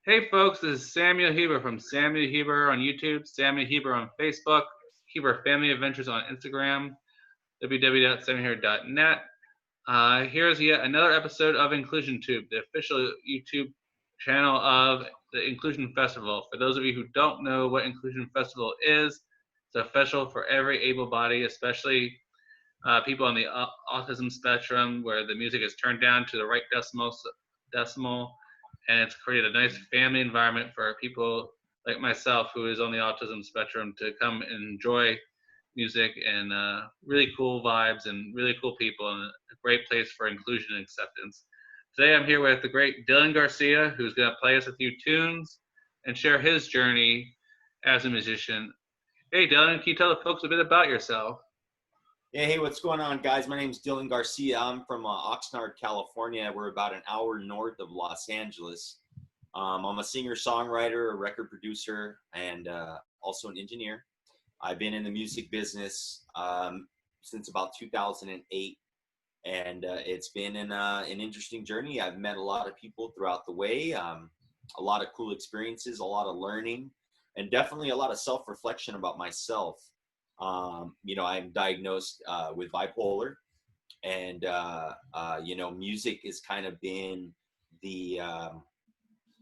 Hey folks, this is Samuel Huber from Samuel Huber on YouTube, Samuel Huber on Facebook, Huber Family Adventures on Instagram, www.samuelhuber.net. Here's yet another episode of Inclusion Tube, the official YouTube channel of the Inclusion Festival. For those of you who don't know what Inclusion Festival is, it's a festival for every able body, especially people on the autism spectrum, where the music is turned down to the right decimal, and it's created a nice family environment for people like myself, who is on the autism spectrum, to come and enjoy music and really cool vibes and really cool people, and a great place for inclusion and acceptance. Today, I'm here with the great Dylan Garcia, who's going to play us a few tunes and share his journey as a musician. Hey, Dylan, can you tell the folks a bit about yourself? Yeah, hey, what's going on, guys? My name's Dylan Garcia. I'm from Oxnard, California. We're about an hour north of Los Angeles. I'm a singer-songwriter, a record producer, and also an engineer. I've been in the music business since about 2008, and it's been an interesting journey. I've met a lot of people throughout the way, a lot of cool experiences, a lot of learning, and definitely a lot of self-reflection about myself. I'm diagnosed with bipolar, and music has kind of been the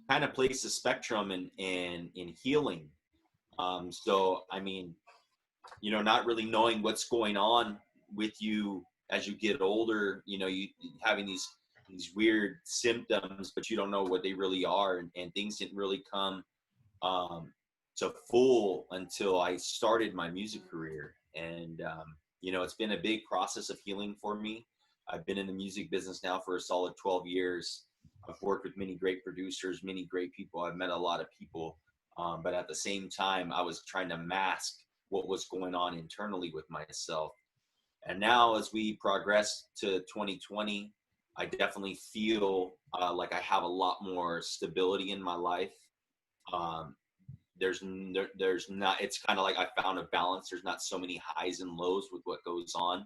kind of place the spectrum in healing. So, I mean, not really knowing what's going on with you as you get older, you having these weird symptoms, but you don't know what they really are, and things didn't really come um, to full until I started my music career. And, it's been a big process of healing for me. I've been in the music business now for a solid 12 years. I've worked with many great producers, many great people. I've met a lot of people. But at the same time, I was trying to mask what was going on internally with myself. And now, as we progress to 2020, I definitely feel like I have a lot more stability in my life. Um, there's not, it's kind of like I found a balance. There's not so many highs and lows with what goes on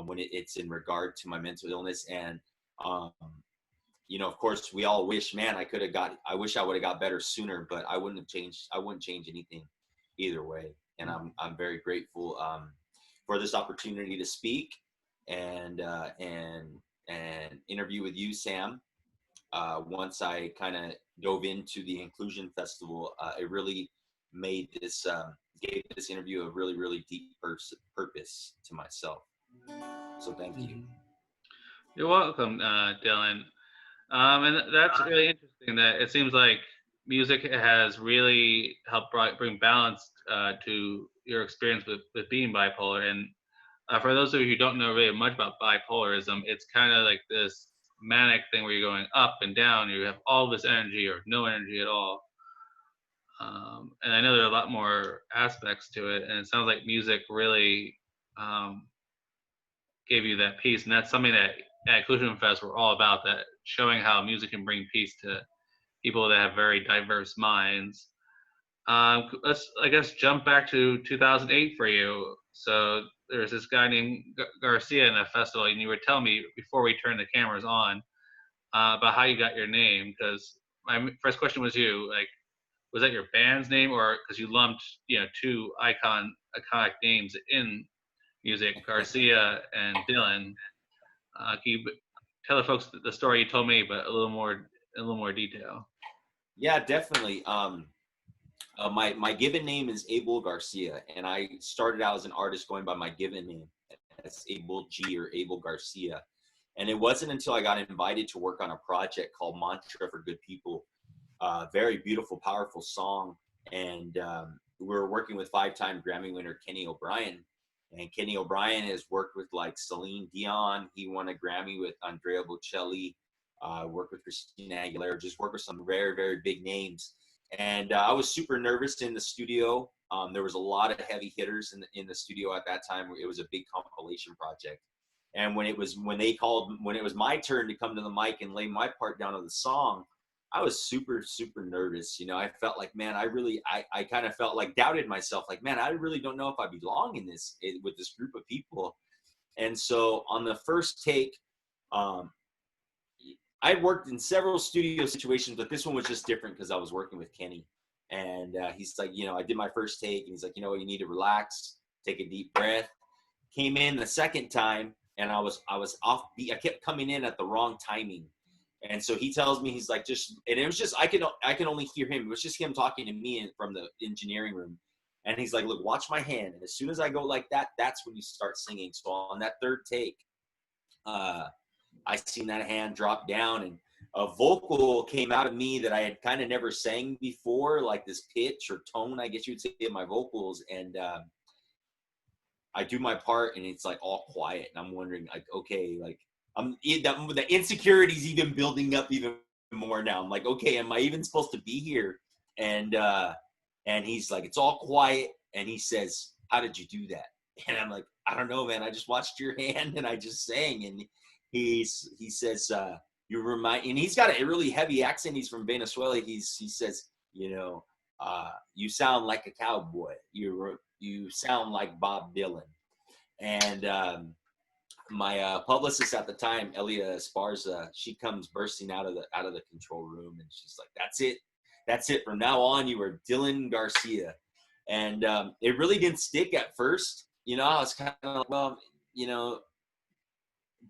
when it's in regard to my mental illness. And um, of course, we all wish, man, I wish I would have got better sooner, but I wouldn't change anything either way. And I'm very grateful for this opportunity to speak and interview with you, Sam. Once I kind of dove into the Inclusion Festival, it really gave this interview a really, really deep purpose to myself. So thank you. You're welcome, Dylan. And that's really interesting that it seems like music has really helped bring balance to your experience with being bipolar. And for those of you who don't know really much about bipolarism, it's kind of like this manic thing where you're going up and down. You have all this energy or no energy at all. And I know there are a lot more aspects to it. And it sounds like music really um, gave you that peace. And that's something that at Inclusion Fest we're all about, that showing how music can bring peace to people that have very diverse minds. Let's, I guess, jump back to 2008 for you. So there's this guy named Garcia in the festival, and you were telling me before we turned the cameras on about how you got your name. Because my first question was like, was that your band's name, or because you lumped, two iconic names in music, Garcia and Dylan? Can you tell the folks the story you told me, but a little more detail? Yeah, definitely. My given name is Abel Garcia, and I started out as an artist going by my given name as Abel G or Abel Garcia. And it wasn't until I got invited to work on a project called Mantra for Good People, very beautiful, powerful song. And we were working with 5-time Grammy winner Kenny O'Brien. And Kenny O'Brien has worked with like Celine Dion. He won a Grammy with Andrea Bocelli. Worked with Christina Aguilera. Just worked with some very, very big names. And I was super nervous in the studio. There was a lot of heavy hitters in the studio at that time. It was a big compilation project. And when it was my turn to come to the mic and lay my part down on the song, I was super, super nervous. I felt like, man, I kind of felt like doubted myself. Like, man, I really don't know if I belong in this with this group of people. And so on the first take, I'd worked in several studio situations, but this one was just different because I was working with Kenny. And he's like, I did my first take, and he's like, you need to relax, take a deep breath. Came in the second time, and I was off beat. I kept coming in at the wrong timing. And so he tells me, he's like, and it was just, I can only hear him. It was just him talking to me from the engineering room. And he's like, look, watch my hand. And as soon as I go like that, that's when you start singing. So on that third take, I seen that hand drop down, and a vocal came out of me that I had kind of never sang before, like this pitch or tone, I guess you would say, in my vocals. And I do my part, and it's like all quiet. And I'm wondering, like, okay, like the insecurity's even building up even more now. I'm like, okay, am I even supposed to be here? And he's like, it's all quiet. And he says, how did you do that? And I'm like, I don't know, man. I just watched your hand and I just sang. And he says, you remind, and he's got a really heavy accent. He's from Venezuela. He says, you sound like a cowboy. You sound like Bob Dylan. And my publicist at the time, Elia Esparza, she comes bursting out of the control room, and she's like, that's it. From now on, you are Dylan Garcia. And it really didn't stick at first. I was kind of like, well,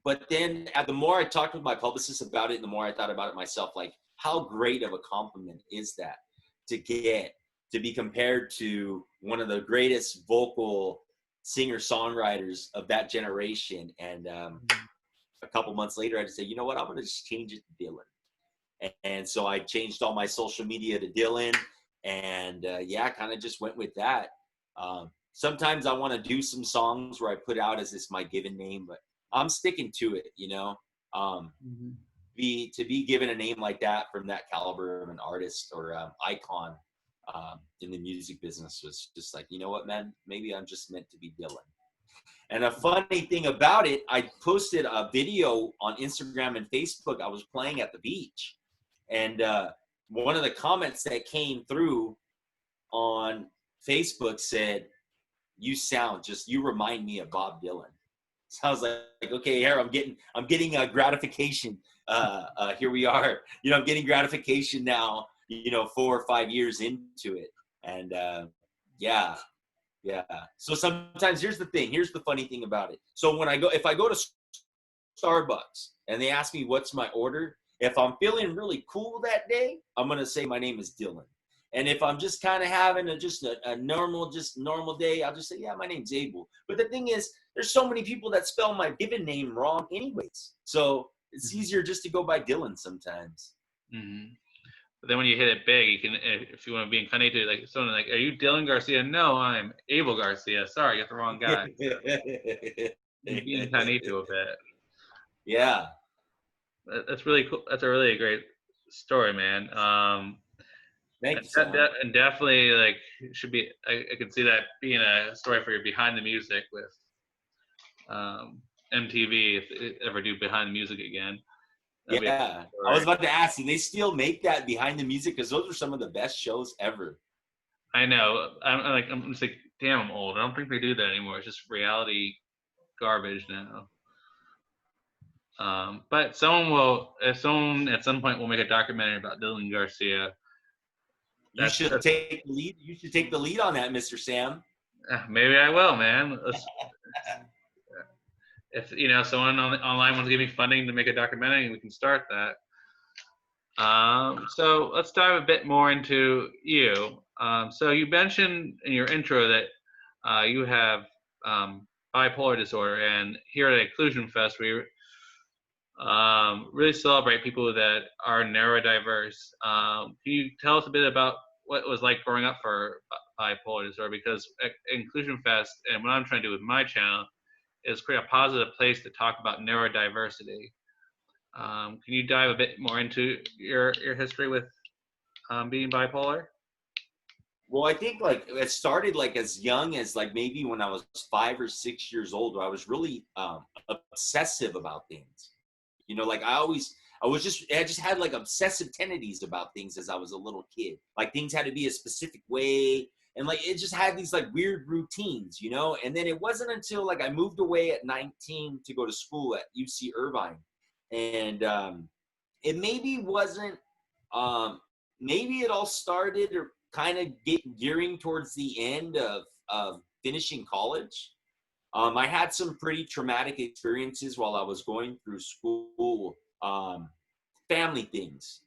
but then the more I talked with my publicist about it, the more I thought about it myself, like, how great of a compliment is that to get, to be compared to one of the greatest vocal singer-songwriters of that generation. And a couple months later, I just said, you know what, I'm going to just change it to Dylan. And so I changed all my social media to Dylan, and kind of just went with that. Sometimes I want to do some songs where I put out as this my given name, but I'm sticking to it, to be given a name like that from that caliber of an artist or icon in the music business was just like, you know what, man, maybe I'm just meant to be Dylan. And a funny thing about it, I posted a video on Instagram and Facebook. I was playing at the beach, and one of the comments that came through on Facebook said, you remind me of Bob Dylan. So I was like, okay, here I'm getting a gratification. Here we are, I'm getting gratification now, 4 or 5 years into it. And yeah. So sometimes here's the funny thing about it. So if I go to Starbucks and they ask me what's my order, if I'm feeling really cool that day, I'm going to say my name is Dylan. And if I'm just kind of having a normal day, I'll just say, yeah, my name's Abel. But the thing is, there's so many people that spell my given name wrong anyways. So it's easier just to go by Dylan sometimes. Mm-hmm. But then when you hit it big, you can, if you want to be incarnated, like someone like, are you Dylan Garcia? No, I'm Abel Garcia. Sorry, you got the wrong guy. Be incognito a bit. Yeah. That's really cool. That's a really great story, man. Thank you, Sam. And definitely, like, should be. I can see that being a story for your behind the music with MTV, if it ever do behind the music again. Yeah, I was about to ask, do they still make that behind the music? Because those are some of the best shows ever. I know. I'm just like, damn, I'm old. I don't think they do that anymore. It's just reality garbage now. But if someone at some point will make a documentary about Dylan Garcia. You should take the lead. You should take the lead on that, Mr. Sam. Maybe I will, man. If someone online wants to give me funding to make a documentary, we can start that. So let's dive a bit more into you. So you mentioned in your intro that you have bipolar disorder, and here at Inclusion Fest, we really celebrate people that are neurodiverse. Can you tell us a bit about what it was like growing up for bipolar disorder? Because at Inclusion Fest, and what I'm trying to do with my channel, is create a positive place to talk about neurodiversity. Can you dive a bit more into your history with being bipolar? Well, I think like it started like as young as like maybe when I was 5 or 6 years old, where I was really obsessive about things. Like I just had like obsessive tendencies about things as I was a little kid. Like things had to be a specific way. And like, it just had these like weird routines, and then it wasn't until like I moved away at 19 to go to school at UC Irvine. And it maybe wasn't, um, maybe it all started or kind of gearing towards the end of finishing college. I had some pretty traumatic experiences while I was going through school, family things,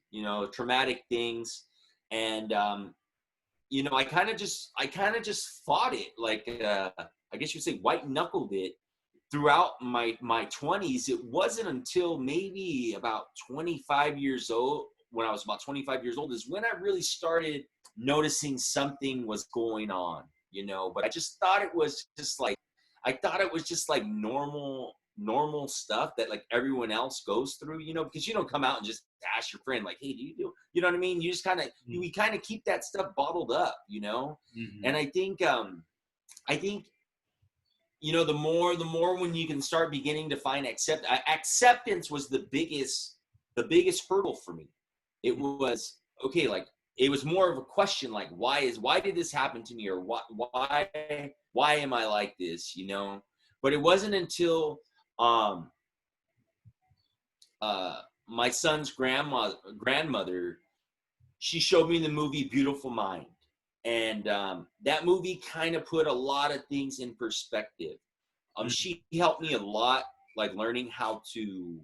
traumatic things. And, I kind of just fought it. Like, I guess you'd say white knuckled it throughout my 20s. It wasn't until maybe about 25 years old, when I was about 25 years old, is when I really started noticing something was going on, but I just thought it was just like, normal stuff that like everyone else goes through, because you don't come out and just ask your friend like, hey, do you do, you know what I mean? You just kind of, we kind of keep that stuff bottled up, Mm-hmm. and I think the more when you can start beginning to find acceptance was the biggest hurdle for me. It was okay, like it was more of a question, like why did this happen to me, or why am I like this, but it wasn't until um my son's grandmother, she showed me the movie Beautiful Mind. And that movie kind of put a lot of things in perspective. She helped me a lot, like learning how to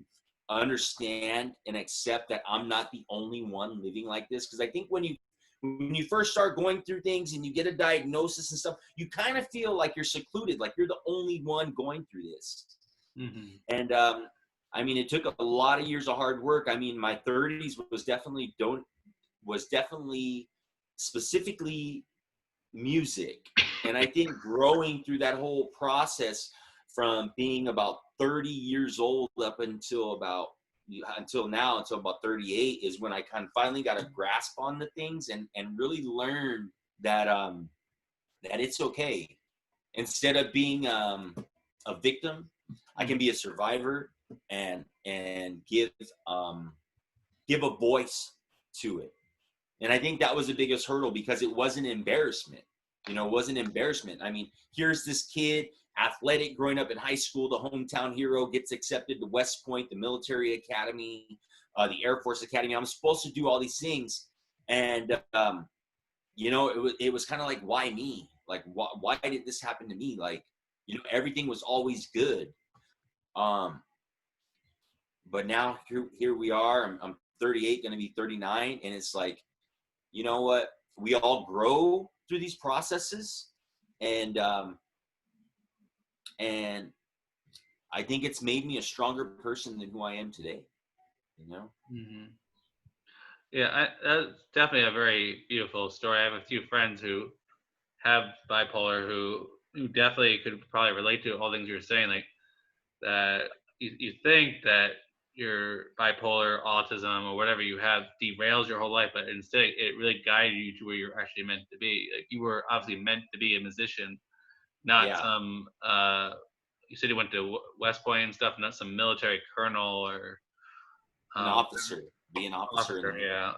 understand and accept that I'm not the only one living like this. Because I think when you first start going through things and you get a diagnosis and stuff, you kind of feel like you're secluded, like you're the only one going through this. Mm-hmm. And I mean, it took a lot of years of hard work. I mean, my 30s was definitely specifically music. And I think growing through that whole process from being about 30 years old up until now, until about 38, is when I kind of finally got a grasp on the things, and really learned that it's okay. Instead of being a victim, I can be a survivor, and give a voice to it. And I think that was the biggest hurdle, because it wasn't embarrassment. It wasn't embarrassment. I mean, here's this kid, athletic, growing up in high school, the hometown hero, gets accepted to West Point, the military academy, the Air Force Academy. I'm supposed to do all these things. And, it was kind of like, why me? Like, why did this happen to me? Like, everything was always good. Um, but now here we are. I'm 38, going to be 39. And it's like, you know what? We all grow through these processes, and and I think it's made me a stronger person than who I am today. Mm-hmm. Yeah, that's definitely a very beautiful story. I have a few friends who have bipolar who definitely could probably relate to all things you're saying, like that you think that your bipolar, autism, or whatever you have derails your whole life, but instead it really guided you to where you're actually meant to be. Like you were obviously meant to be a musician, not Yeah, some. You said you went to West Point and stuff, not some military colonel or an um, officer, be an officer in the officer. Yeah,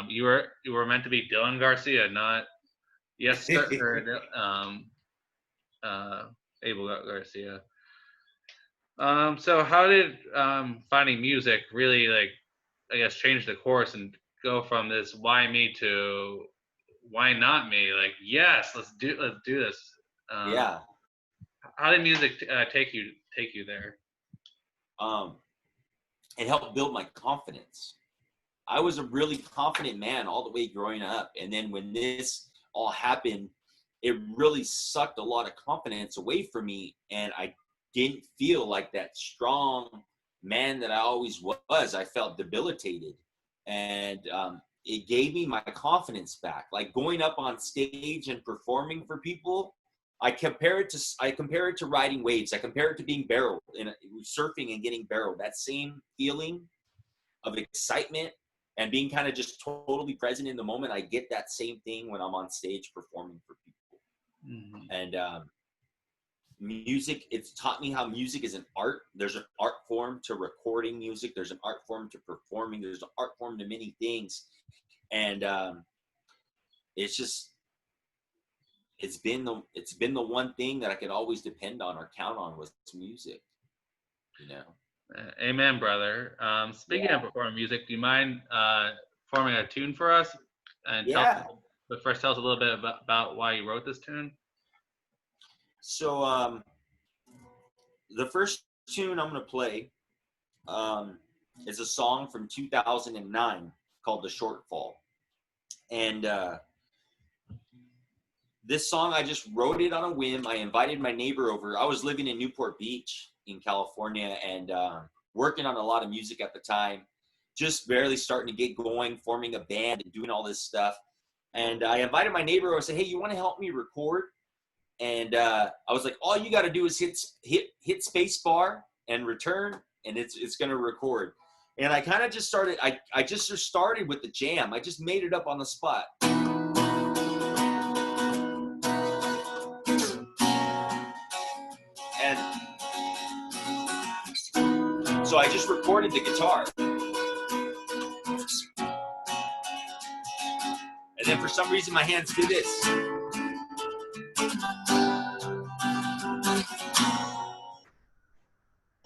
military. you were meant to be Dylan Garcia, not yes sir, or, uh, Abel Garcia. So how did finding music really, like, I guess, change the course and go from this why me to why not me? Like, yes, let's do this. Um, Yeah. how did music take you there? um it helped build my confidence. I was a really confident man all the way growing up, and then when this all happened, it really sucked a lot of confidence away from me, and I didn't feel like that strong man that I always was. I felt debilitated, and it gave me my confidence back. Like going up on stage and performing for people, I compare it to riding waves. I compare it to being barreled and surfing and getting barreled. That same feeling of excitement and being kind of just totally present in the moment. I get that same thing when I'm on stage performing for people. Hmm. And music, it's taught me how music is an art. There's an art form to recording music. There's an art form to performing. There's an art form to many things. And it's just, it's been the one thing that I could always depend on or count on was music, you know? Amen, brother. Speaking Yeah. of performing music, do you mind forming a tune for us and Yeah. but first tell us a little bit about why you wrote this tune? So the first tune I'm gonna play um, is a song from 2009 called "The Shortfall," and this song I just wrote it on a whim. I invited my neighbor over. I was living in Newport Beach in California and working on a lot of music at the time, just barely starting to get going, forming a band and doing all this stuff. And I invited my neighbor over. I said, "Hey, you want to help me record?" And I was like, "All you got to do is hit space bar and return, and it's gonna record." And I kind of just started. I just started with the jam. I just made it up on the spot. And so I just recorded the guitar. And then for some reason my hands did this.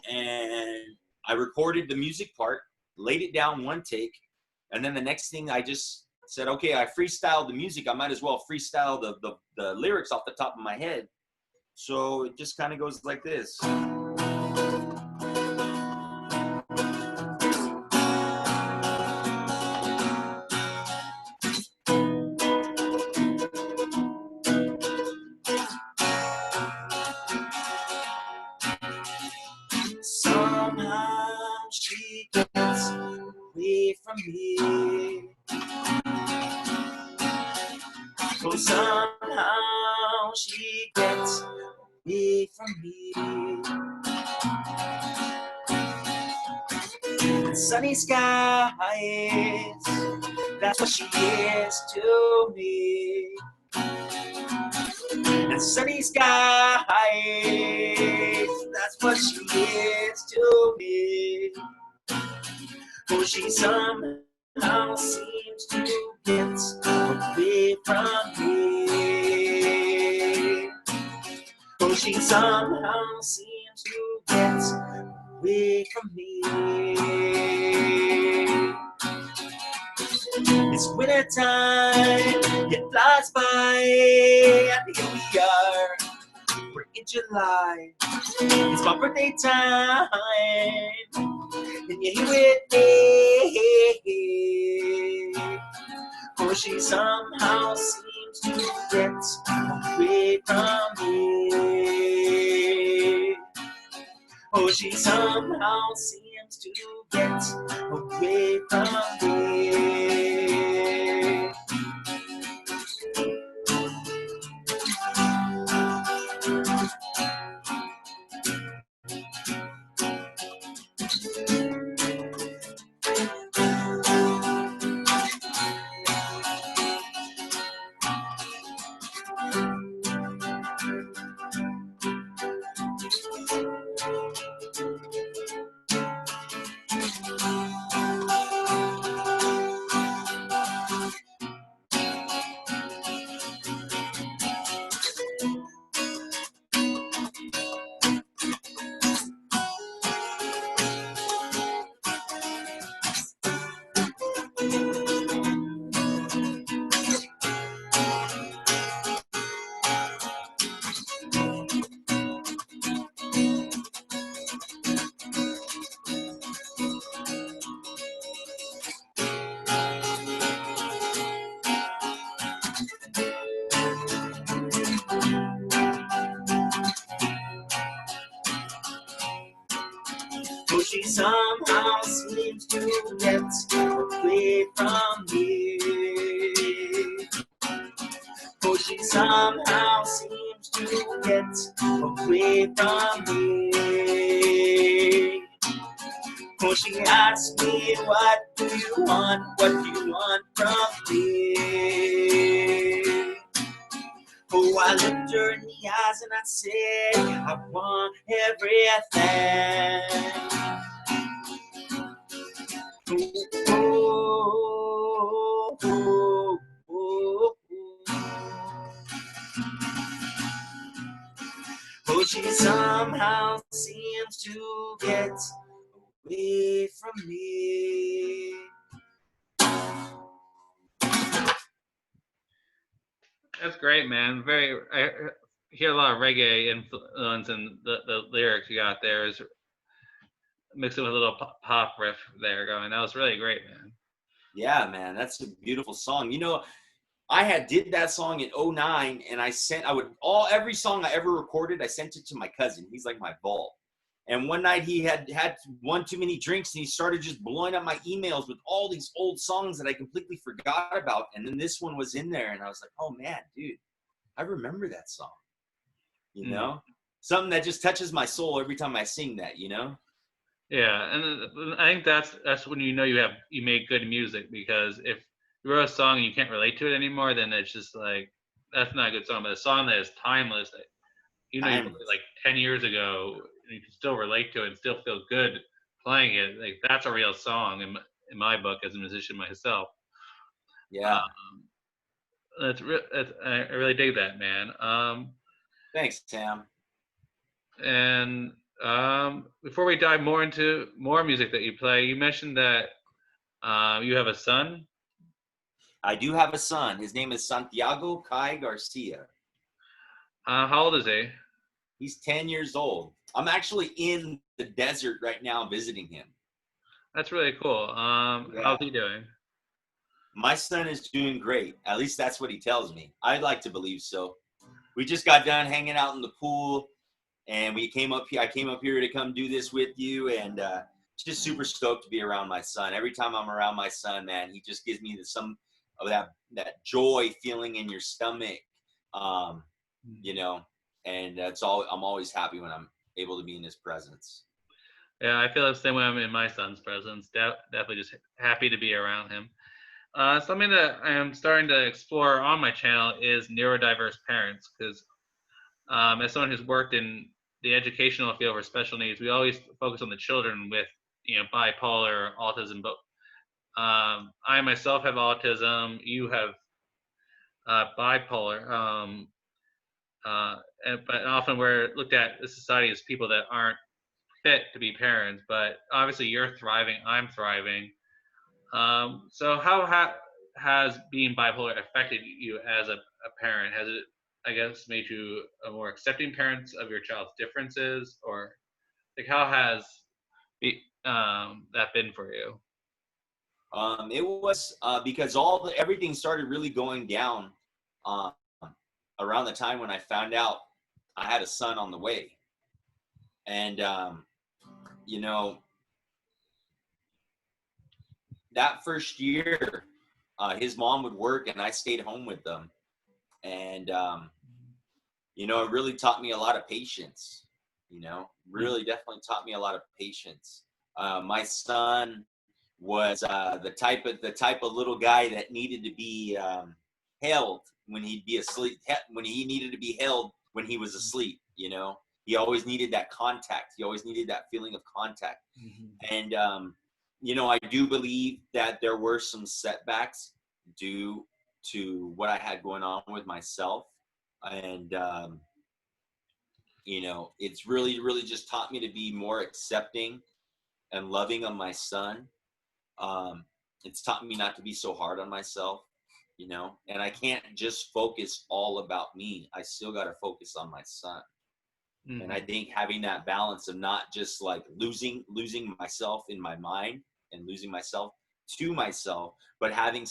And I recorded the music part, laid it down one take, and then the next thing I just said, okay, I freestyled the music. I might as well freestyle the lyrics off the top of my head. So it just kind of goes like this. Somehow she gets away from me. Oh, somehow she gets away from me. And sunny skies, that's what she is to me. And sunny skies, that's what she is to me. Oh, she somehow seems to get away from me. Oh, she somehow seems to get away from me. It's winter time, it flies by, and here we are, we're in July. It's my birthday time, and you're here with me. Oh, she somehow seems to get away from me. Oh, she somehow seems to get away from me. Oh, she somehow seems to get away from me. Oh, she somehow seems to get away from me. Oh, she asks me, what do you want? What do you want from me? Oh, I looked her in the eyes and I said, I want everything. Oh, oh, oh, oh, oh. Oh, she somehow seems to get away from me. That's great, man. I hear a lot of reggae influence in the lyrics you got there. Is mixed it with a little pop riff there going. That was really great, man. Yeah, man, that's a beautiful song. You know, I had did that song in '09, and every song I ever recorded, I sent it to my cousin. He's like my vault. And one night he had one too many drinks, and he started just blowing up my emails with all these old songs that I completely forgot about. And then this one was in there, and I was like, oh man, dude, I remember that song. You Mm. know, something that just touches my soul every time I sing that. You know. Yeah, and I think that's when you know you make good music, because if you wrote a song and you can't relate to it anymore, then it's just like that's not a good song. But a song that is timeless, that you wrote it Timeless. like 10 years ago, and you can still relate to it and still feel good playing it. Like that's a real song in my book as a musician myself. Yeah. I really dig that, man. Thanks, Sam. And before we dive more into more music that you play, you mentioned that you have a son. I do have a son. His name is Santiago Kai Garcia. How old is he? He's 10 years old. I'm actually in the desert right now visiting him. That's really cool. Yeah. How's he doing? My son is doing great. At least that's what he tells me. I'd like to believe so. We just got done hanging out in the pool, and we came up here. I came up here to come do this with you, and just super stoked to be around my son. Every time I'm around my son, man, he just gives me some of that joy feeling in your stomach. Um, you know, and that's all. I'm always happy when I'm able to be in his presence. Yeah, I feel the same way I'm in my son's presence. Definitely just happy to be around him. Something that I am starting to explore on my channel is neurodiverse parents, because as someone who's worked in the educational field for special needs, we always focus on the children with bipolar, autism, but I myself have autism. You have bipolar. But often we're looked at as society as people that aren't fit to be parents. But obviously, you're thriving. I'm thriving. So has being bipolar affected you as a parent? Has it, I guess, made you a more accepting parent of your child's differences, or like how has that been for you? It was because everything started really going down um, around the time when I found out I had a son on the way, and you know that first year, his mom would work and I stayed home with them, and it really taught me a lot of patience. Really definitely taught me a lot of patience. My son was the type of little guy that needed to be held when he'd be asleep, when he needed to be held when he was asleep. He always needed that contact. He always needed that feeling of contact. Mm-hmm. And I do believe that there were some setbacks due to what I had going on with myself, and it's really, really just taught me to be more accepting and loving of my son. Um, it's taught me not to be so hard on myself, and I can't just focus all about me. I still got to focus on my son. And I Mm-hmm. think having that balance of not just like losing myself in my mind and losing myself to myself, but having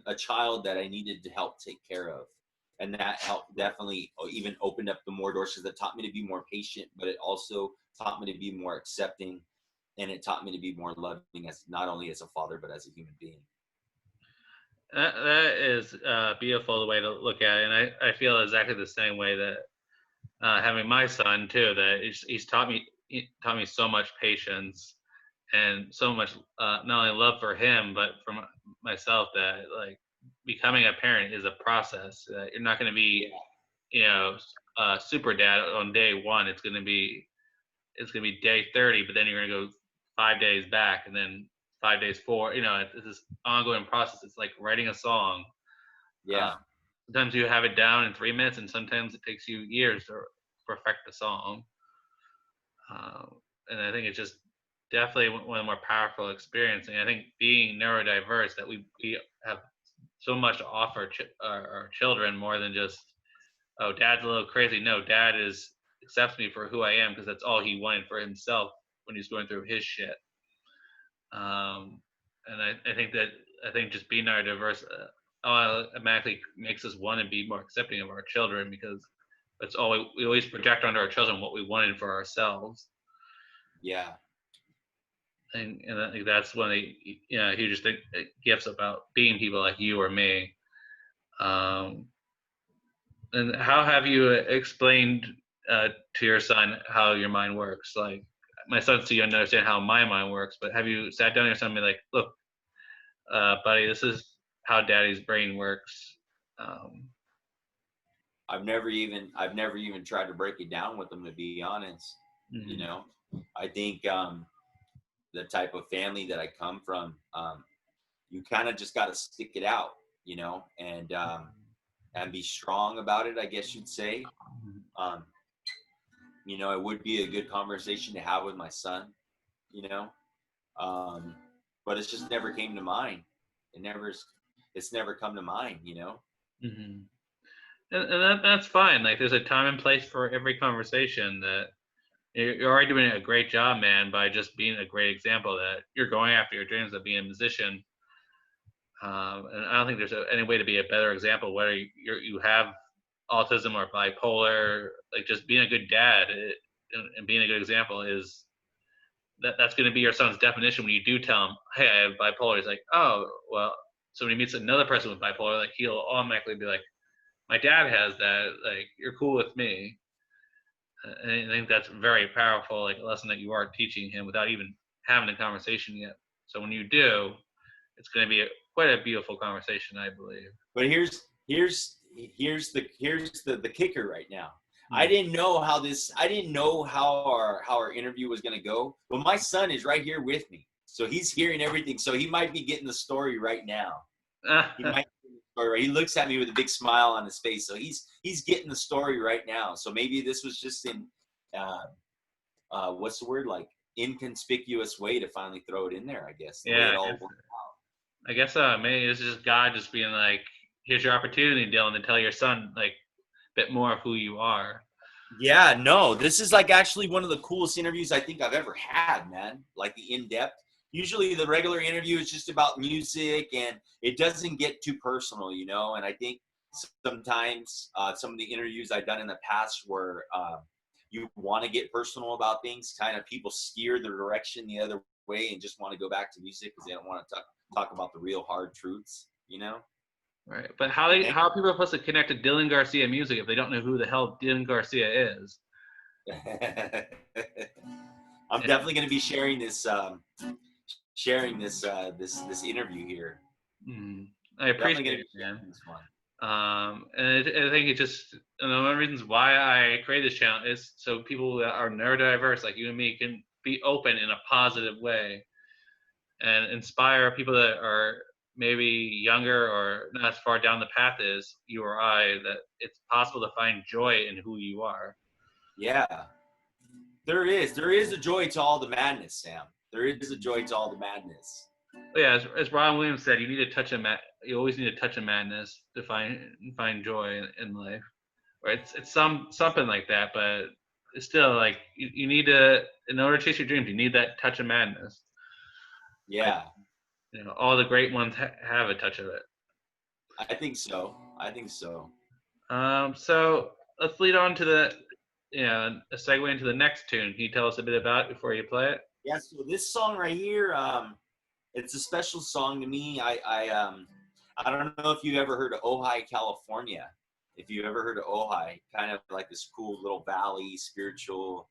a child that I needed to help take care of. And that helped definitely even opened up the more doors, because it taught me to be more patient, but it also taught me to be more accepting, and it taught me to be more loving, as not only as a father but as a human being. That is beautiful the way to look at it, and I feel exactly the same way that having my son too. That he taught me so much patience and so much not only love for him but for myself. That like becoming a parent is a process. You're not going to be Yeah, super dad on day one. It's gonna be day 30, but then you're gonna go 5 days back, and then 5 days forward. It's this ongoing process. It's like writing a song. Uh, yeah, Sometimes you have it down in 3 minutes, and sometimes it takes you years to perfect the song. Uh, and I think it's just definitely one of the more powerful experiences. And I think being neurodiverse, that we have so much to offer our children more than just, oh, dad's a little crazy. No, dad is accepts me for who I am because that's all he wanted for himself when he's going through his shit. And I think just being neurodiverse automatically makes us want to be more accepting of our children because that's all we always project onto our children what we wanted for ourselves. Yeah. And I think that's one of the hugest gifts about being people like you or me. Um, and how have you explained to your son how your mind works? Like my son's too young to understand how my mind works, but have you sat down with your son and be like, look, buddy, this is how daddy's brain works. Um, I've never even tried to break it down with them, to be honest. You mm-hmm, know, I think the type of family that I come from, you kind of just got to stick it out, you know, and be strong about it, I guess you'd say. Um, you know, it would be a good conversation to have with my son, you know, um, but it's just never came to mind. It never, it's never come to mind, you know. mm-hmm. And that's fine. Like there's a time and place for every conversation. That you're already doing a great job, man, by just being a great example that you're going after your dreams of being a musician. And I don't think there's any way to be a better example, whether you have autism or bipolar. Like just being a good dad and being a good example is that's going to be your son's definition when you do tell him, hey, I have bipolar. He's like, oh, well. So when he meets another person with bipolar, like he'll automatically be like, my dad has that. Like you're cool with me. And I think that's very powerful, like a lesson that you are teaching him without even having a conversation yet. So when you do, it's going to be quite a beautiful conversation, I believe. But here's the kicker right now. I Mm. didn't know how this. I didn't know how our interview was going to go. But my son is right here with me, so he's hearing everything. So he might be getting the story right now. He might. He looks at me with a big smile on his face, so he's getting the story right now. So maybe this was just in what's the word, like inconspicuous way to finally throw it in there. I guess the way Yeah, it all worked. I guess maybe it's just God just being like, here's your opportunity, Dylan, to tell your son like a bit more of who you are. Yeah, no, this is like actually one of the coolest interviews I think I've ever had, man. Like the in-depth. Usually the regular interview is just about music and it doesn't get too personal, you know. And I think sometimes some of the interviews I've done in the past where you want to get personal about things, kind of people steer the direction the other way and just want to go back to music because they don't want to talk about the real hard truths, you know. Right. But how are people supposed to connect to Dylan Garcia music if they don't know who the hell Dylan Garcia is? I'm Yeah. definitely going to be sharing this interview here. I Definitely appreciate going to it, be man. sharing this one. And I think it just one of the reasons why I created this channel is so people that are neurodiverse like you and me can be open in a positive way and inspire people that are maybe younger or not as far down the path as you or I, that it's possible to find joy in who you are. Yeah, there is a joy to all the madness, Sam. There is a joy to all the madness. But yeah, as Ron Williams said, you always need a touch of madness to find joy in life. Or it's something like that, but it's still like you need to, in order to chase your dreams, you need that touch of madness. I, Yeah, all the great ones have a touch of it. I think so. I think so. So let's lead on to a segue into the next tune. Can you tell us a bit about it before you play it? Yeah, so this song right here, it's a special song to me. I don't know if you've ever heard of Ojai, California. If you've ever heard of Ojai, kind of like this cool little valley, spiritual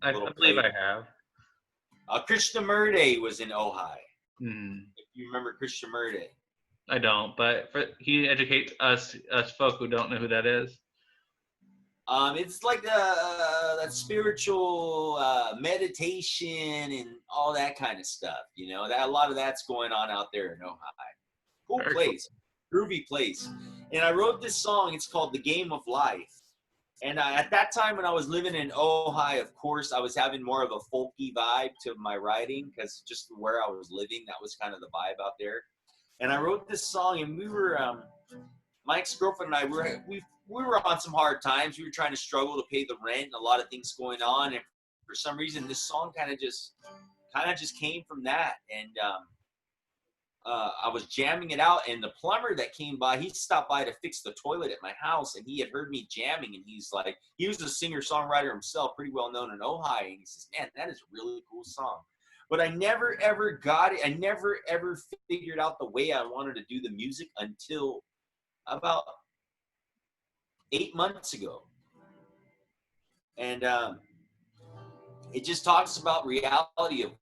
I little believe place. I have. Krishnamurti was in Ojai. Hmm. If you remember Krishnamurti. I don't, but can you educate us folk who don't know who that is? It's like that spiritual meditation and all that kind of stuff. You know, that a lot of that's going on out there in Ojai. Cool Very cool. place, groovy place. And I wrote this song. It's called "The Game of Life," And at that time, when I was living in Ojai, of course, I was having more of a folky vibe to my writing because just where I was living, that was kind of the vibe out there. And I wrote this song, and we were, my ex-girlfriend and I, we were on some hard times. We were trying to struggle to pay the rent and a lot of things going on. And for some reason, this song kind of just came from that. And I was jamming it out, and the plumber that came by, he stopped by to fix the toilet at my house, and he had heard me jamming, and he's like, he was a singer-songwriter himself, pretty well known in Ojai, and he says, man, that is a really cool song. But I never ever got it. I never ever figured out the way I wanted to do the music until about 8 months ago. And it just talks about reality of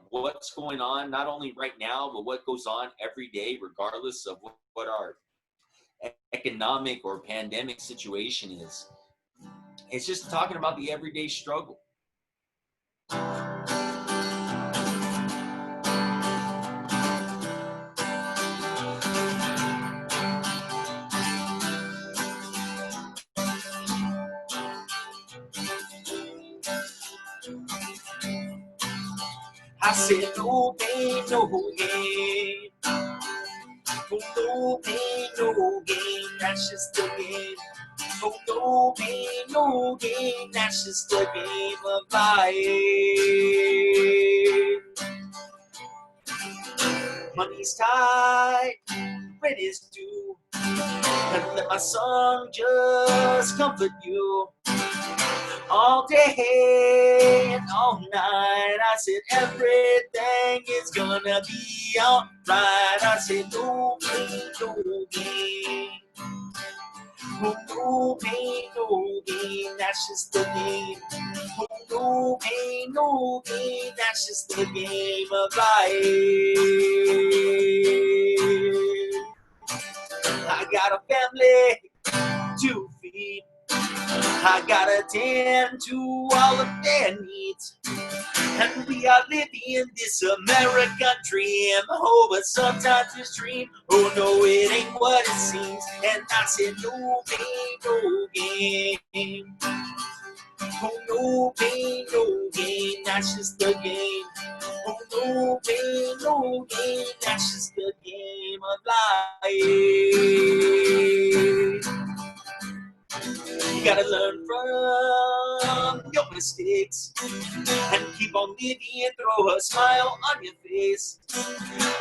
what's going on, not only right now, but what goes on every day, regardless of what our economic or pandemic situation is. It's just talking about the everyday struggle. I said, no pain, no gain. No pain, no gain. That's just the game. No pain, no gain. That's just the game of life. Money's tight, rent is due. And let my song just comfort you. All day and all night, I said everything is gonna be alright. I said no pain, no gain. No pain, no gain. That's just the game. No pain, no gain. That's just the game of life. I got a family to feed. I gotta tend to all of their needs. And we are living in this American dream. Oh, but sometimes this dream, oh no, it ain't what it seems. And I said, no pain, no gain. Oh, no pain, no gain. That's just the game. Oh, no pain, no gain. That's just the game of life. You gotta learn from your mistakes and keep on living and throw a smile on your face.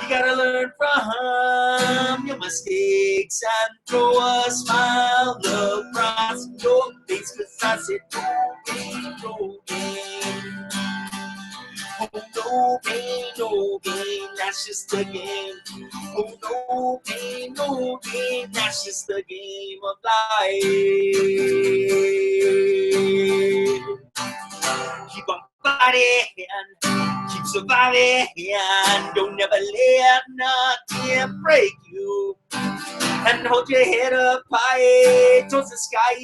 You gotta learn from your mistakes and throw a smile across your face. Cause I said, no pain, no gain. Oh, no pain, no gain. That's just the game. Oh, no pain, no gain. That's just the game of life. Keep on fighting, keep surviving, don't never let nothing break you. And hold your head up high towards the sky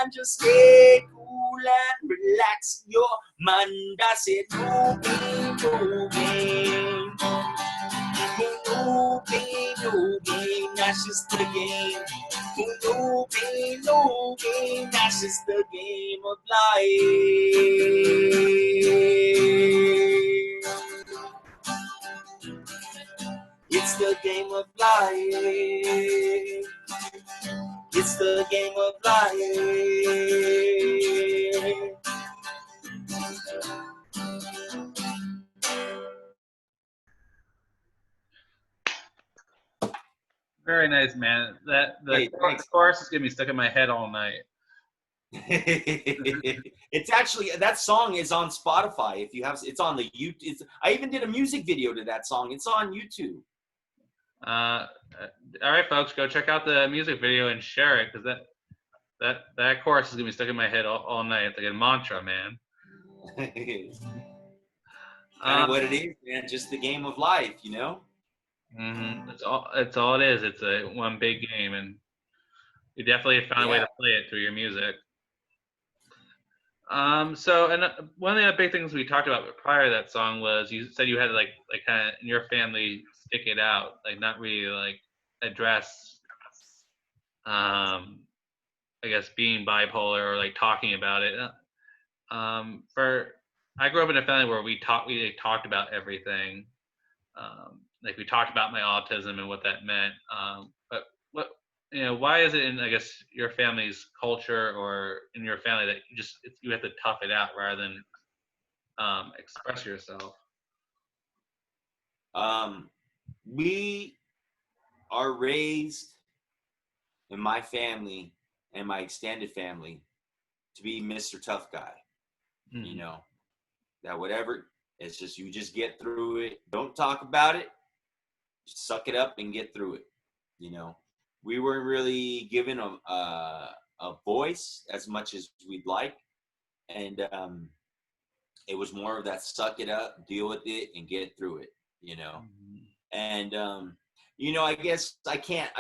and just stay cool and relax your mind. I said, no pain, no gain. No pain, no gain. That's just the game. No pain, no gain. That's just the game of life. It's the game of life. It's the game of life. Very nice, man. The chorus is gonna be stuck in my head all night. It's actually, that song is on Spotify. If you have, it's on the YouTube. I even did a music video to that song. It's on YouTube. All right, folks, go check out the music video and share it, because that chorus is gonna be stuck in my head all night. It's like a mantra, man. Kind of what it is, man. Just the game of life, you know. Mm-hmm. It's all it is. It's a one big game, and you definitely found a way to play it through your music. So, and one of the big things we talked about prior to that song was you said you had to like kind of in your family stick it out, like not really like address I guess, being bipolar or like talking about it. For I grew up in a family where we talked about everything. Like we talked about my autism and what that meant. But what why is it in, I guess, your family's culture or in your family that you have to tough it out rather than express yourself? Um, we are raised in my family and my extended family to be Mr. Tough Guy. You Hmm. know, that whatever, it's just you just get through it. Don't talk about it. Just suck it up and get through it. You know, we weren't really given a voice as much as we'd like, and it was more of that suck it up, deal with it, and get through it. You know, Hmm. and I guess I can't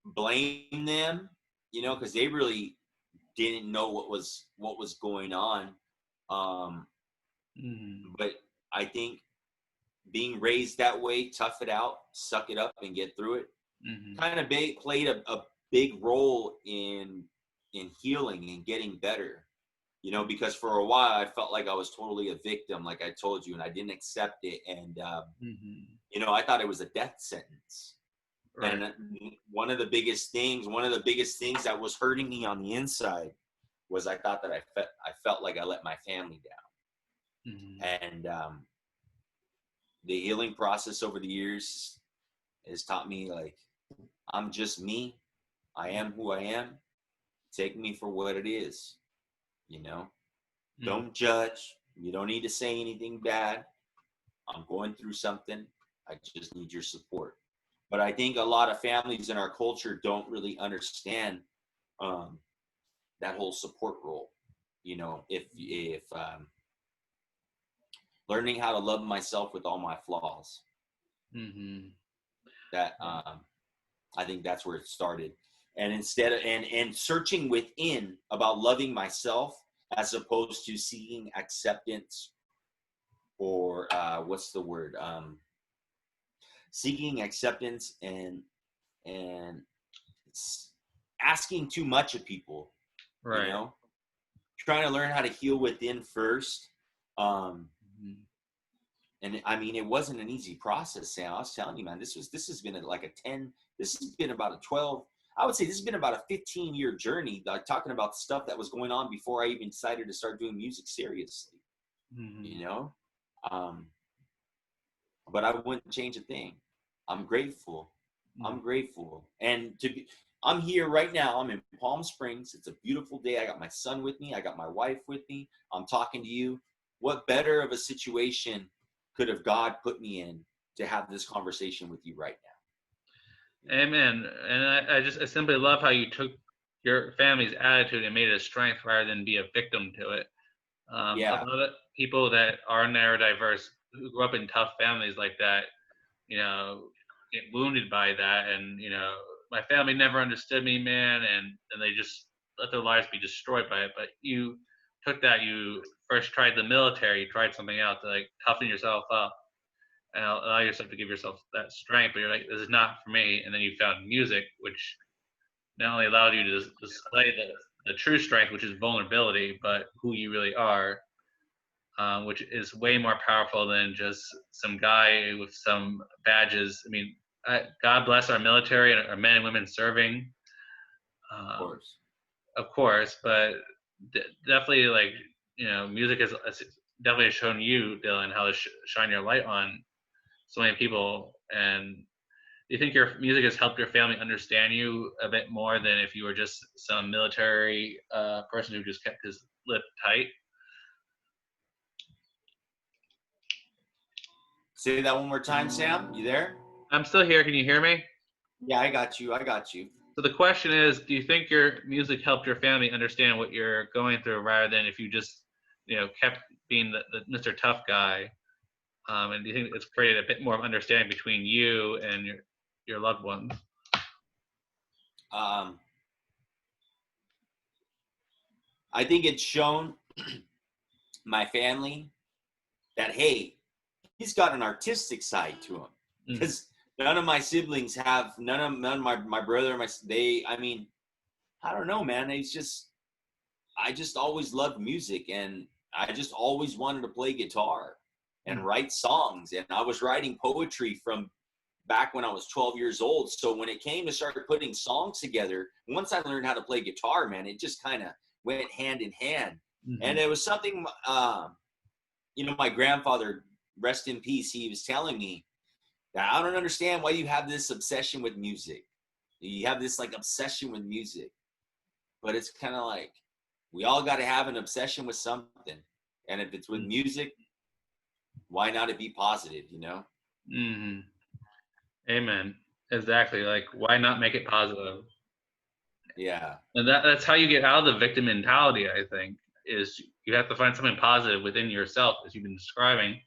blame them. Because they really didn't know what was going on. Um, Hmm. but I think being raised that way, tough it out, suck it up, and get through it, Hmm. kind of played a big role in healing and getting better. Because for a while I felt like I was totally a victim, like I told you, and I didn't accept it, and Hmm. I thought it was a death sentence. Right. And one of the biggest things that was hurting me on the inside was I thought that I felt like I let my family Hmm. down. And the healing process over the years has taught me, like, I'm just me. I am who I am. Take me for what it is. You know, Hmm. don't judge. You don't need to say anything bad. I'm going through something. I just need your support. But I think a lot of families in our culture don't really understand um, that whole support role. If learning how to love myself with all my flaws, Hmm. that I think that's where it started. And instead of and searching within about loving myself as opposed to seeking acceptance, or what's the word, seeking acceptance and asking too much of people, you Right. know trying to learn how to heal within first. um Hmm. and I mean, it wasn't an easy process, Sam. I was telling you, man, this has been like a 10, this has been about a 12, I would say this has been about a 15-year journey, like talking about the stuff that was going on before I even decided to start doing music seriously, you Hmm. know um but I wouldn't change a thing. I'm grateful. I'm Hmm. grateful. And I'm here right now. I'm in Palm Springs. It's a beautiful day. I got my son with me. I got my wife with me. I'm talking to you. What better of a situation could have God put me in to have this conversation with you right now? Amen. And I simply love how you took your family's attitude and made it a strength rather than be a victim to it. A Yeah, lot of people that are neurodiverse who grew up in tough families like that, you know, get wounded by that, and my family never understood me, man, and they just let their lives be destroyed by it. But you took that, you first tried the military, you tried something else to like toughen yourself up and allow yourself to give yourself that strength. But you're like, this is not for me, and then you found music, which not only allowed you to display the true strength, which is vulnerability, but who you really are, which is way more powerful than just some guy with some badges. I mean, God bless our military and our men and women serving, of um, course. of course, but definitely, like, music has definitely shown you, Dylan, how to shine your light on so many people. And do you think your music has helped your family understand you a bit more than if you were just some military person who just kept his lip tight? Say that one more time, Sam. You there? I'm still here. Can you hear me? Yeah, I got you. I got you. So the question is, do you think your music helped your family understand what you're going through rather than if you just, kept being the Mr. Tough guy? And do you think it's created a bit more of understanding between you and your loved ones? Um, I think it's shown my family that, hey, he's got an artistic side to him, Mm, because none of my siblings have, none of my brother, they, I mean, I don't know, man. I just always loved music, and I just always wanted to play guitar and write songs. And I was writing poetry from back when I was 12 years old. So when it came to start putting songs together, once I learned how to play guitar, man, it just kind of went hand in hand. And it was something, my grandfather, rest in peace, he was telling me that I don't understand why you have this obsession with music. You have this like obsession with music, but it's kind of like, we all got to have an obsession with something. And if it's with music, why not it be positive, you know? Mm-hmm. Amen. Exactly. Like, why not make it positive? Yeah. And that's how you get out of the victim mentality, I think, is you have to find something positive within yourself, as you've been describing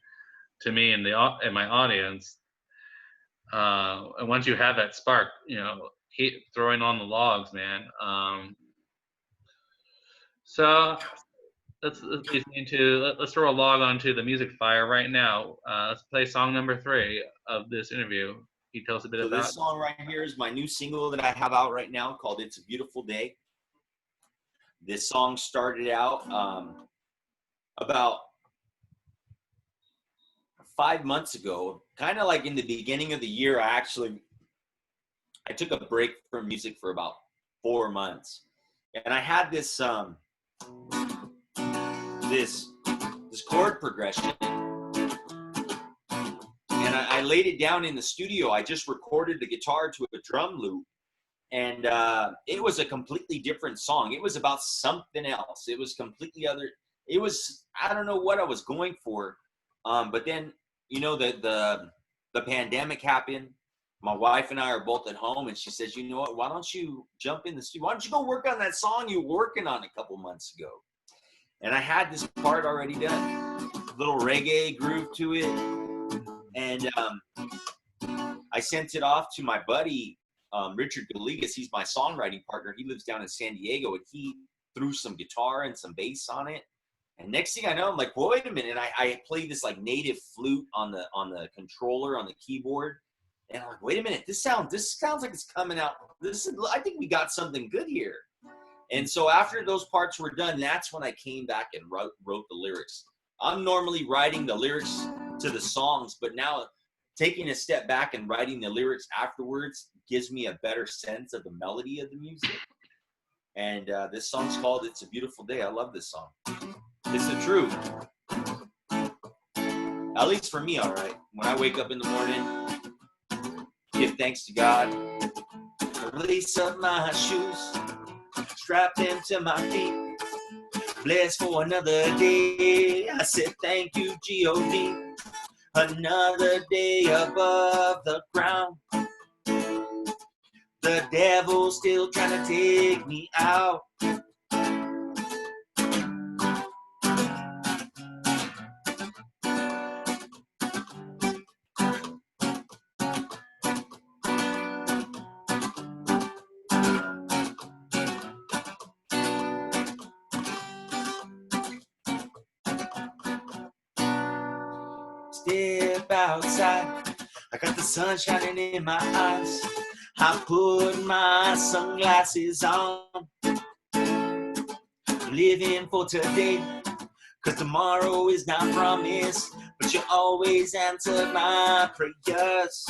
to me and my audience. And once you have that spark, keep throwing on the logs, man. So let's throw a log onto the music fire right now. Let's play song number 3 of this interview. Can you tell us a bit So about this song right here is my new single that I have out right now called It's a Beautiful Day. This song started out about 5 months ago, kind of like in the beginning of the year. I took a break from music for about 4 months, and I had this chord progression, and I laid it down in the studio. I just recorded the guitar to a drum loop, and it was a completely different song. It was about something else. It was completely other. It was, I don't know what I was going for, but then the pandemic happened. My wife and I are both at home, and she says, you know what, why don't you jump in the studio? Why don't you go work on that song you were working on a couple months ago? And I had this part already done, little reggae groove to it. And I sent it off to my buddy, Richard Galegas. He's my songwriting partner. He lives down in San Diego, and he threw some guitar and some bass on it. And next thing I know, I'm like, well, wait a minute. And I played this like native flute on the controller, on the keyboard. And I'm like, wait a minute, this sounds like it's coming out. I think we got something good here. And so after those parts were done, that's when I came back and wrote the lyrics. I'm normally writing the lyrics to the songs, but now taking a step back and writing the lyrics afterwards gives me a better sense of the melody of the music. And this song's called It's a Beautiful Day. I love this song. It's the truth. At least for me, all right. When I wake up in the morning, give thanks to God, lace up my shoes, strap them to my feet, blessed for another day. I said thank you, G-O-D. Another day above the ground. The devil's still trying to take me out. Step outside, I got the sun shining in my eyes. I put my sunglasses on, living for today, 'cause tomorrow is not promised, but you always answer my prayers.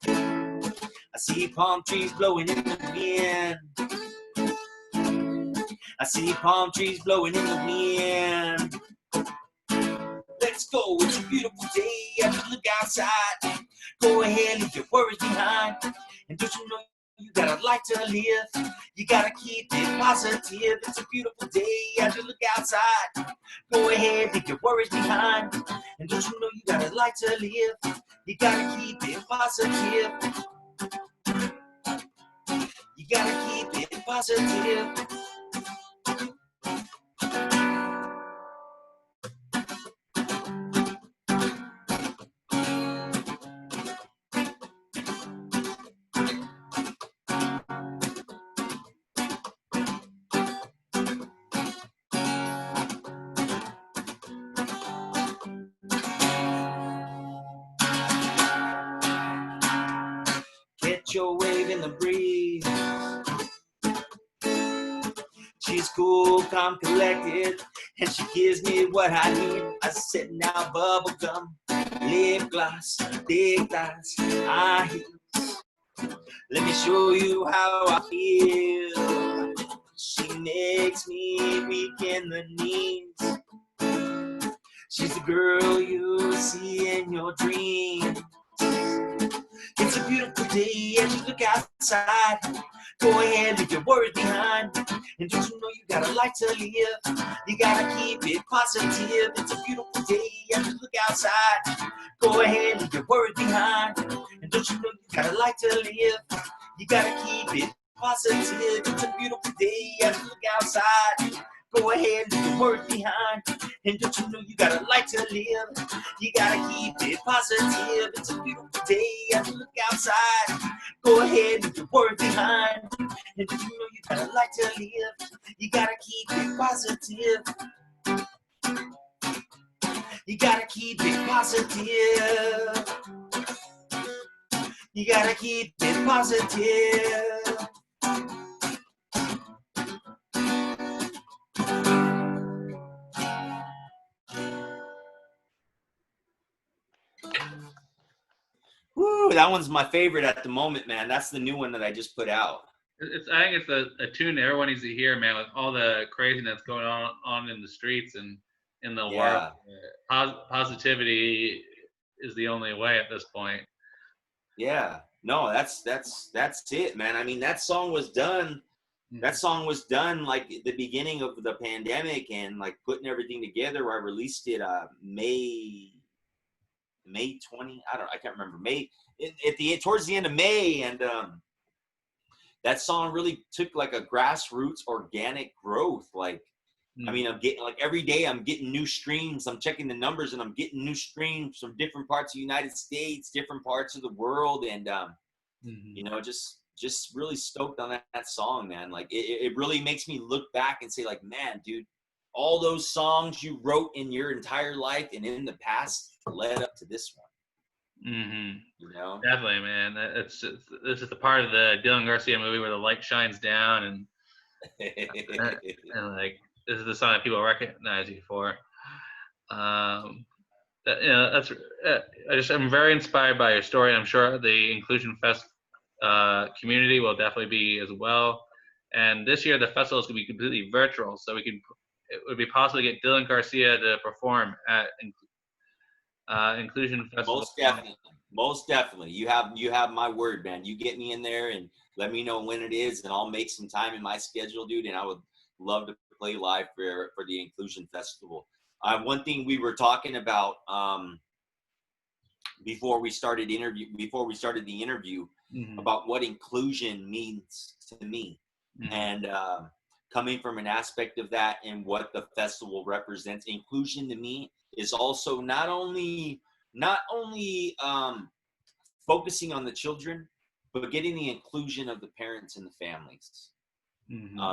I see palm trees blowing in the wind. I see palm trees blowing in the wind. Let's go, it's a beautiful day. I just look outside. Go ahead, leave your worries behind. And don't you know you got a life to live? You gotta keep it positive. It's a beautiful day. I just look outside. Go ahead, leave your worries behind. And don't you know you got a life to live? You gotta keep it positive. You gotta keep it positive. Catch your wave in the breeze. calm, collected, and she gives me what I need. I said, now bubble gum, lip gloss, big thighs, high heels. Let me show you how I feel. She makes me weak in the knees. She's the girl you see in your dreams. It's a beautiful day as you look outside. Go ahead, leave your worries behind. And don't you know you got a life to live? You gotta keep it positive. It's a beautiful day as you look outside. Go ahead, leave your worries behind. And don't you know you got a life to live? You gotta keep it positive. It's a beautiful day as you look outside. Go ahead, leave your worries behind. And don't you know you got a life to live? You gotta keep it positive. It's a beautiful day as you look outside. Go ahead, leave your worries behind. And don't you know you got a life to live? You gotta keep it positive. You gotta keep it positive. You gotta keep it positive. Woo, that one's my favorite at the moment, man. That's the new one that I just put out. I think it's a tune that everyone needs to hear, man. With all the craziness going on in the streets and in the world, positivity is the only way at this point. Yeah, no, that's it, man. I mean, that song was done. That song was done like the beginning of the pandemic and like putting everything together. I released it May 20. I can't remember. Towards the end of May, and that song really took like a grassroots organic growth. Like, I mean, I'm getting like every day I'm getting new streams. I'm checking the numbers and I'm getting new streams from different parts of the United States, different parts of the world. And, you know, just really stoked on that song, man. Like it really makes me look back and say like, man, dude, all those songs you wrote in your entire life and in the past led up to this one. You know, definitely, man. This is the part of the Dylan Garcia movie where the light shines down and like this is the song that people recognize you for. I'm very inspired by your story. I'm sure the Inclusion Fest community will definitely be as well. And this year the festival is going to be completely virtual, so it would be possible to get Dylan Garcia to perform at Inclusion Festival. Most definitely. You have my word, man. You get me in there and let me know when it is, and I'll make some time in my schedule, dude. And I would love to play live for the Inclusion Festival. One thing we were talking about before we started the interview about what inclusion means to me, and coming from an aspect of that and what the festival represents. Inclusion to me is also not only focusing on the children, but getting the inclusion of the parents and the families,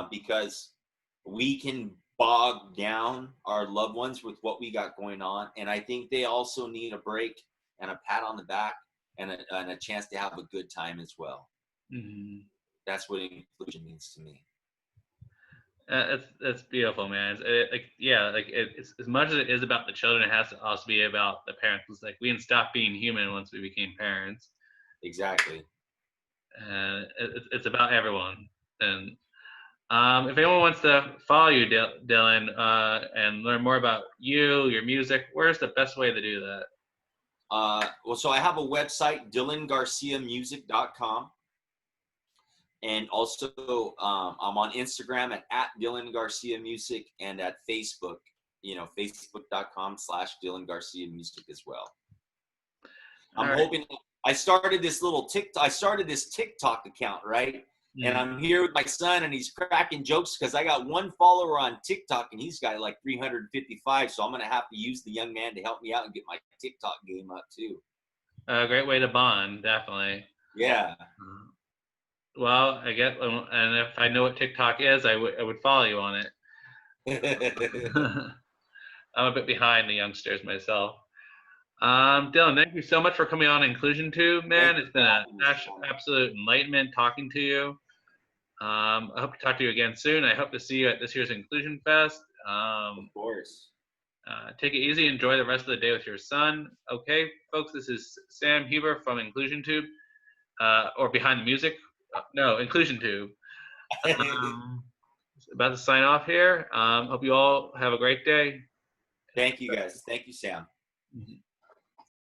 because we can bog down our loved ones with what we got going on, and I think they also need a break and a pat on the back and a chance to have a good time as well. That's what inclusion means to me. That's beautiful, man. It's as much as it is about the children, it has to also be about the parents. It's like we didn't stop being human once we became parents. Exactly. It's about everyone. And if anyone wants to follow you, Dylan, and learn more about you, your music, where's the best way to do that? Well, so I have a website, DylanGarciaMusic.com. And also, I'm on Instagram at Dylan Garcia Music, and at Facebook, Facebook.com/Dylan Garcia Music as well. I'm hoping. I started this TikTok account, right? And I'm here with my son, and he's cracking jokes because I got one follower on TikTok, and he's got like 355. So I'm gonna have to use the young man to help me out and get my TikTok game up too. A great way to bond, definitely. Yeah. Well, I get, and if I know what TikTok is, I would follow you on it. I'm a bit behind the youngsters myself. Dylan, thank you so much for coming on Inclusion Tube, man. It's been an absolute enlightenment talking to you. I hope to talk to you again soon. I hope to see you at this year's Inclusion Fest. Of course. Take it easy. Enjoy the rest of the day with your son. Okay, folks, this is Sam Huber from Inclusion Tube, or Behind the Music. No, Inclusion Tube. About to sign off here. Hope you all have a great day. Thank you, guys. Thank you, Sam. Mhm.